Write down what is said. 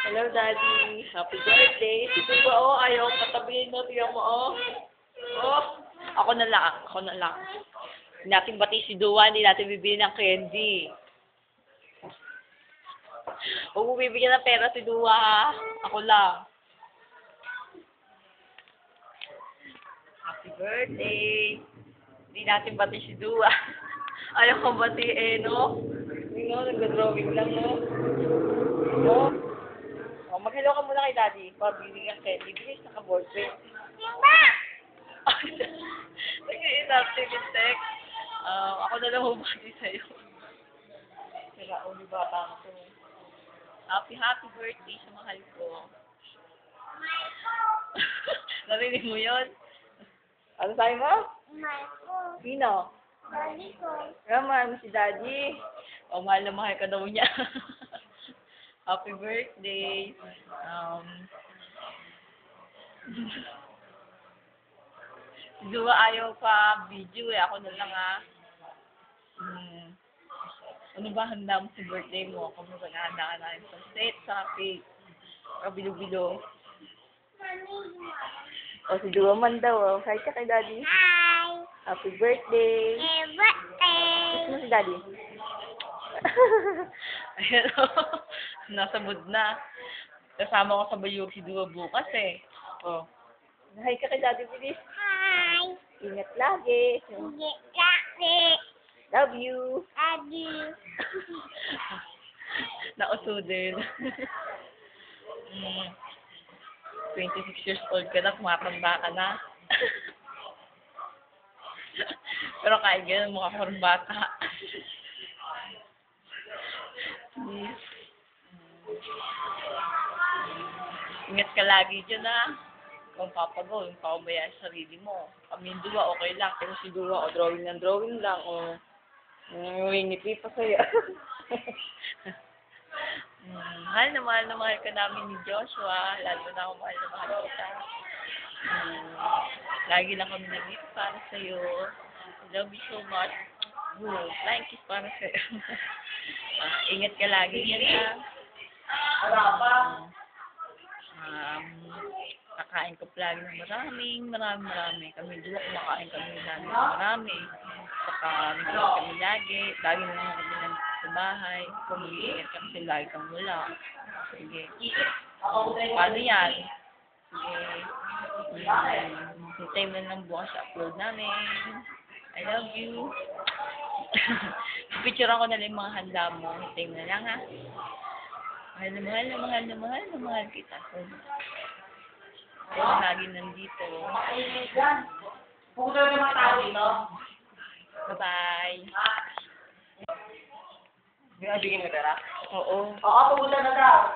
Hello, Daddy. Happy birthday. Si Tuba, oh, ayaw patabihin mo. Tiyan mo, oh. Oh, ako na lang. Ako na lang. Hindi natin bati si Dua, hindi natin bibili ng candy. Huwag mo bibigyan ng pera si Dua, ha? Ako lang. Happy birthday. Hindi natin bati si Dua. Ayaw kong batiin, no? Hindi, no? Nag-drawing lang, no? No? Oh, mag-hello ka muna kay Daddy. Pabili ka candy. Bilis na ka-board pen. Nag-i-inactive yung text. Ako na lang humati sa'yo. Kaya, uli bata ko. Happy birthday sa mahal ko. Narinig mo yun? Ano sabi mo? Sino? Daddy ko. Mahal mo si Daddy. O, mahal na mahal ka daw niya. Happy birthday. Si Dua ayaw pa video eh. Ako na lang Ano ba handa mo sa birthday mo? Kung maghahanda ka na rin sa set, sa cake. Kabilo-bilo. O, si Dua man daw. Oh. Hi ka kay Daddy. Hi. Happy birthday. Happy birthday. Kiss mo si Daddy. Ayan o. Nasa mood na. Kasama ko sa bayog si Dua bukas eh. O. Hi ka kay Daddy, bilis. Hi. Ingat lagi. Sige, laki. Love you. Daddy. Nauso din. 26 years old ka na, tumatanda ka na. Pero kahit ganun, mukha ko rin bata. Ingat ka lagi dyan Kung papagaw, yung pakubayaan sa sarili mo. Kami yung Dua, okay lang. Pero si Dua, o drawing ng drawing lang, o ngiti pa sa'yo. Mahal na mahal ka namin ni Joshua. Lalo na ako mahal kita. Lagi lang kami nag-gift para sa'yo. I love you so much. Flying kiss para sa'yo. Ingat ka lagi yan kakain ko lagi ng marami. Kami Dua, kumakain kami namin ng marami. Saka nag-gift kami lagi. Lagi na lang kami sa bahay. Kung mag-iingat ka kasi lagi kang wala. Sige. Paano yan? Sige. Hintay mo lang bukas sa upload namin. I love you. Picturean ko na lang yung mga handa mo. Hintay mo na lang Mahal kita. Kaya lagi nandito. Bye-bye. Binabigyan mo pera? Oo. Oo, pumunta na daw.